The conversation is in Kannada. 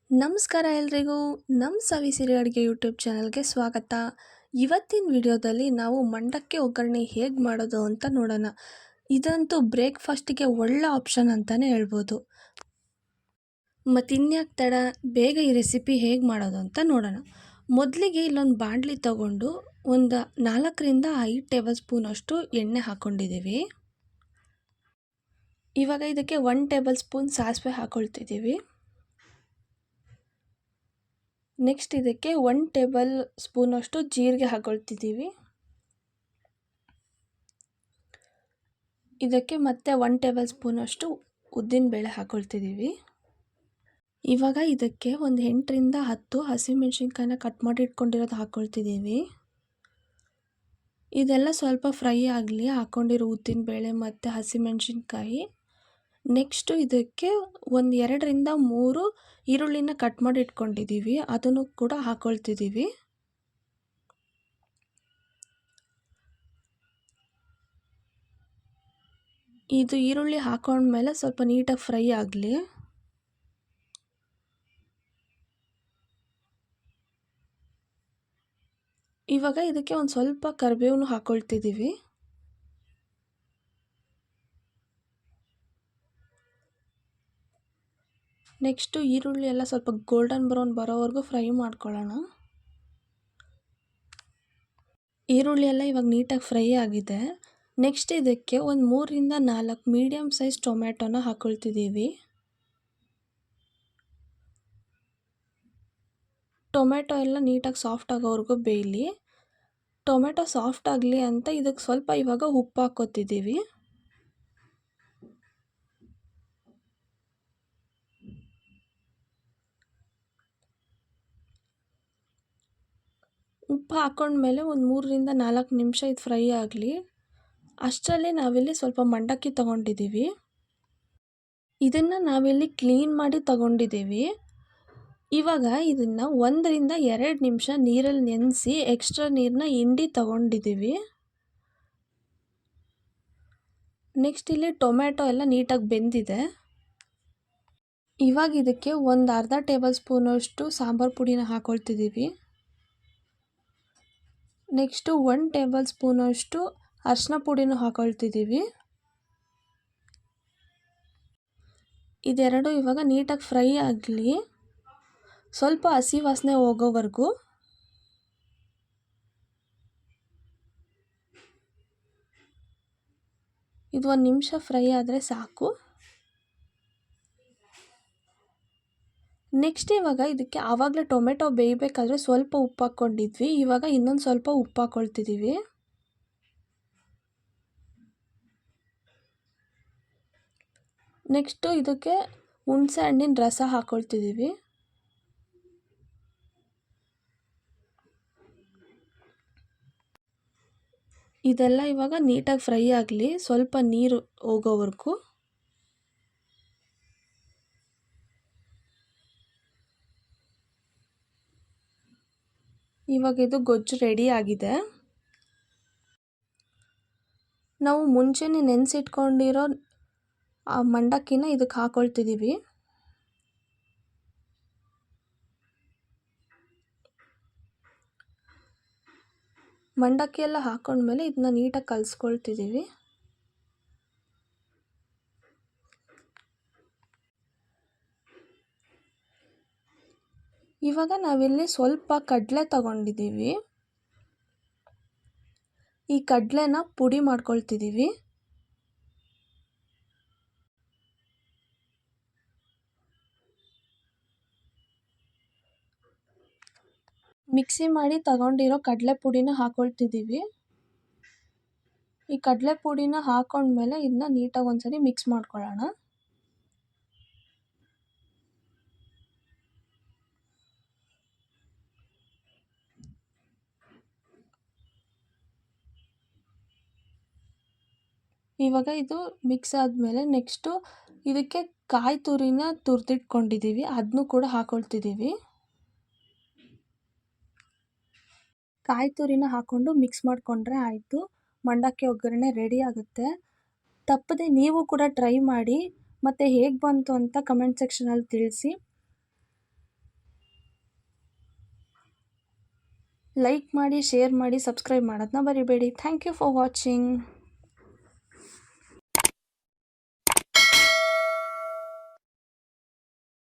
ನಮಸ್ಕಾರ ಎಲ್ರಿಗೂ. ನಮ್ಮ ಸವಿಸಿರಿ ಅಡುಗೆ ಯೂಟ್ಯೂಬ್ ಚಾನಲ್ಗೆ ಸ್ವಾಗತ. ಇವತ್ತಿನ ವಿಡಿಯೋದಲ್ಲಿ ನಾವು ಮಂಡಕ್ಕಿ ಒಗ್ಗರಣೆ ಹೇಗೆ ಮಾಡೋದು ಅಂತ ನೋಡೋಣ. ಇದಂತೂ ಬ್ರೇಕ್ಫಾಸ್ಟಿಗೆ ಒಳ್ಳೆ ಆಪ್ಷನ್ ಅಂತಲೇ ಹೇಳ್ಬೋದು. ಮತ್ತಿನ್ಯಾಕೆ ತಡ, ಬೇಗ ಈ ರೆಸಿಪಿ ಹೇಗೆ ಮಾಡೋದು ಅಂತ ನೋಡೋಣ. ಮೊದಲಿಗೆ ಇಲ್ಲೊಂದು ಬಾಣಲಿ ತಗೊಂಡು ಒಂದು 4ರಿಂದ 5 ಟೇಬಲ್ ಸ್ಪೂನ್ ಅಷ್ಟು ಎಣ್ಣೆ ಹಾಕ್ಕೊಂಡಿದ್ದೀವಿ. ಇವಾಗ ಇದಕ್ಕೆ 1 ಟೇಬಲ್ ಸ್ಪೂನ್ ಸಾಸಿವೆ ಹಾಕ್ಕೊಳ್ತಿದ್ದೀವಿ. ನೆಕ್ಸ್ಟ್ ಇದಕ್ಕೆ 1 ಟೇಬಲ್ ಸ್ಪೂನಷ್ಟು ಜೀರಿಗೆ ಹಾಕ್ಕೊಳ್ತಿದ್ದೀವಿ. ಇದಕ್ಕೆ ಮತ್ತೆ 1 ಟೇಬಲ್ ಸ್ಪೂನಷ್ಟು ಉದ್ದಿನಬೇಳೆ ಹಾಕ್ಕೊಳ್ತಿದ್ದೀವಿ. ಇವಾಗ ಇದಕ್ಕೆ ಒಂದು 8ರಿಂದ 10 ಹಸಿಮೆಣಸಿನ್ಕಾಯಿನ ಕಟ್ ಮಾಡಿ ಇಟ್ಕೊಂಡಿರೋದು ಹಾಕ್ಕೊಳ್ತಿದ್ದೀವಿ. ಇದೆಲ್ಲ ಸ್ವಲ್ಪ ಫ್ರೈ ಆಗಲಿ, ಹಾಕ್ಕೊಂಡಿರೋ ಉದ್ದಿನಬೇಳೆ ಮತ್ತು ಹಸಿಮೆಣಸಿನ್ಕಾಯಿ. ನೆಕ್ಸ್ಟು ಇದಕ್ಕೆ ಒಂದು 2ರಿಂದ 3 ಈರುಳ್ಳಿನ ಕಟ್ ಮಾಡಿ ಇಟ್ಕೊಂಡಿದ್ದೀವಿ, ಅದನ್ನು ಕೂಡ ಹಾಕ್ಕೊಳ್ತಿದ್ದೀವಿ. ಇದು ಈರುಳ್ಳಿ ಹಾಕೊಂಡ್ಮೇಲೆ ಸ್ವಲ್ಪ ನೀಟಾಗಿ ಫ್ರೈ ಆಗಲಿ. ಇವಾಗ ಇದಕ್ಕೆ ಒಂದು ಸ್ವಲ್ಪ ಕರಿಬೇವನ್ನು ಹಾಕ್ಕೊಳ್ತಿದ್ದೀವಿ. ನೆಕ್ಸ್ಟು ಈರುಳ್ಳಿ ಎಲ್ಲ ಸ್ವಲ್ಪ ಗೋಲ್ಡನ್ ಬ್ರೌನ್ ಬರೋವರೆಗೂ ಫ್ರೈ ಮಾಡ್ಕೊಳ್ಳೋಣ. ಈರುಳ್ಳಿ ಎಲ್ಲ ಇವಾಗ ನೀಟಾಗಿ ಫ್ರೈ ಆಗಿದೆ. ನೆಕ್ಸ್ಟ್ ಇದಕ್ಕೆ ಒಂದು 3ರಿಂದ 4 ಮೀಡಿಯಮ್ ಸೈಜ್ ಟೊಮ್ಯಾಟೊನ ಹಾಕ್ಕೊಳ್ತಿದ್ದೀವಿ. ಟೊಮೆಟೊ ಎಲ್ಲ ನೀಟಾಗಿ ಸಾಫ್ಟ್ ಆಗೋವರೆಗೂ ಬೇಯಲಿ. ಟೊಮೆಟೊ ಸಾಫ್ಟ್ ಆಗಲಿ ಅಂತ ಇದಕ್ಕೆ ಸ್ವಲ್ಪ ಇವಾಗ ಉಪ್ಪು ಹಾಕ್ಕೊತಿದ್ದೀವಿ. ಉಪ್ಪು ಹಾಕ್ಕೊಂಡ್ಮೇಲೆ ಒಂದು 3ರಿಂದ 4 ನಿಮಿಷ ಇದು ಫ್ರೈ ಆಗಲಿ. ಅಷ್ಟರಲ್ಲಿ ನಾವಿಲ್ಲಿ ಸ್ವಲ್ಪ ಮಂಡಕ್ಕಿ ತೊಗೊಂಡಿದ್ದೀವಿ. ಇದನ್ನು ನಾವಿಲ್ಲಿ ಕ್ಲೀನ್ ಮಾಡಿ ತಗೊಂಡಿದ್ದೀವಿ. ಇವಾಗ ಇದನ್ನು 1ರಿಂದ 2 ನಿಮಿಷ ನೀರಲ್ಲಿ ನೆನೆಸಿ ಎಕ್ಸ್ಟ್ರಾ ನೀರನ್ನ ಹಿಂಡಿ ತಗೊಂಡಿದ್ದೀವಿ. ನೆಕ್ಸ್ಟ್ ಇಲ್ಲಿ ಟೊಮ್ಯಾಟೊ ಎಲ್ಲ ನೀಟಾಗಿ ಬೆಂದಿದೆ. ಇವಾಗ ಇದಕ್ಕೆ ಒಂದು ಅರ್ಧ ಟೇಬಲ್ ಸ್ಪೂನಷ್ಟು ಸಾಂಬಾರು ಪುಡಿನ ಹಾಕ್ಕೊಳ್ತಿದ್ದೀವಿ. ನೆಕ್ಸ್ಟು 1 ಟೇಬಲ್ ಸ್ಪೂನಷ್ಟು ಅರಿಶಿನ ಪುಡಿನೂ ಹಾಕ್ಕೊಳ್ತಿದ್ದೀವಿ. ಇದೆರಡು ಇವಾಗ ನೀಟಾಗಿ ಫ್ರೈ ಆಗಲಿ, ಸ್ವಲ್ಪ ಹಸಿ ವಾಸನೆ ಹೋಗೋವರೆಗೂ. ಇದು 1 ನಿಮಿಷ ಫ್ರೈ ಆದರೆ ಸಾಕು. ನೆಕ್ಸ್ಟ್ ಇವಾಗ ಇದಕ್ಕೆ ಆವಾಗಲೇ ಟೊಮೆಟೊ ಬೇಯಬೇಕಾದ್ರೆ ಸ್ವಲ್ಪ ಉಪ್ಪು ಹಾಕ್ಕೊಂಡಿದ್ವಿ, ಇವಾಗ ಇನ್ನೊಂದು ಸ್ವಲ್ಪ ಉಪ್ಪು ಹಾಕ್ಕೊಳ್ತಿದ್ದೀವಿ. ನೆಕ್ಸ್ಟು ಇದಕ್ಕೆ ಹುಣಸೆ ಹಣ್ಣಿನ ರಸ ಹಾಕ್ಕೊಳ್ತಿದ್ದೀವಿ. ಇದೆಲ್ಲ ಇವಾಗ ನೀಟಾಗಿ ಫ್ರೈ ಆಗಲಿ, ಸ್ವಲ್ಪ ನೀರು ಹೋಗೋವರೆಗೂ. ಇವಾಗ ಇದು ಗೊಜ್ಜು ರೆಡಿ ಆಗಿದೆ. ನಾವು ಮುಂಚೆನೇ ನೆನೆಸಿಟ್ಕೊಂಡಿರೋ ಆ ಮಂಡಕ್ಕಿನ ಇದಕ್ಕೆ ಹಾಕ್ಕೊಳ್ತಿದ್ದೀವಿ. ಮಂಡಕ್ಕಿ ಎಲ್ಲ ಹಾಕ್ಕೊಂಡ್ಮೇಲೆ ಇದನ್ನ ನೀಟಾಗಿ ಕಲಿಸ್ಕೊಳ್ತಿದ್ದೀವಿ. ಇವಾಗ ನಾವಿಲ್ಲಿ ಸ್ವಲ್ಪ ಕಡಲೆ ತಗೊಂಡಿದ್ದೀವಿ. ಈ ಕಡಲೆನ ಪುಡಿ ಮಾಡ್ಕೊಳ್ತಿದ್ದೀವಿ. ಮಿಕ್ಸಿ ಮಾಡಿ ತಗೊಂಡಿರೋ ಕಡಲೆ ಪುಡಿನ ಹಾಕ್ಕೊಳ್ತಿದ್ದೀವಿ. ಈ ಕಡಲೆ ಪುಡಿನ ಹಾಕ್ಕೊಂಡ್ಮೇಲೆ ಇದನ್ನ ನೀಟಾಗಿ ಒಂದ್ಸರಿ ಮಿಕ್ಸ್ ಮಾಡ್ಕೊಳ್ಳೋಣ. ಇವಾಗ ಇದು ಮಿಕ್ಸ್ ಆದಮೇಲೆ ನೆಕ್ಸ್ಟು ಇದಕ್ಕೆ ಕಾಯಿ ತುರಿನ ತುರಿದಿಟ್ಕೊಂಡಿದ್ದೀವಿ, ಅದನ್ನು ಕೂಡ ಹಾಕ್ಕೊಳ್ತಿದ್ದೀವಿ. ಕಾಯಿ ತುರಿನ ಹಾಕ್ಕೊಂಡು ಮಿಕ್ಸ್ ಮಾಡಿಕೊಂಡ್ರೆ ಆಯಿತು, ಮಂಡಕ್ಕಿ ಒಗ್ಗರಣೆ ರೆಡಿ ಆಗುತ್ತೆ. ತಪ್ಪದೆ ನೀವು ಕೂಡ ಟ್ರೈ ಮಾಡಿ ಮತ್ತು ಹೇಗೆ ಬಂತು ಅಂತ ಕಮೆಂಟ್ ಸೆಕ್ಷನಲ್ಲಿ ತಿಳಿಸಿ. ಲೈಕ್ ಮಾಡಿ, ಶೇರ್ ಮಾಡಿ, ಸಬ್ಸ್ಕ್ರೈಬ್ ಮಾಡೋದನ್ನ ಮರಿಬೇಡಿ. Thank you for watching.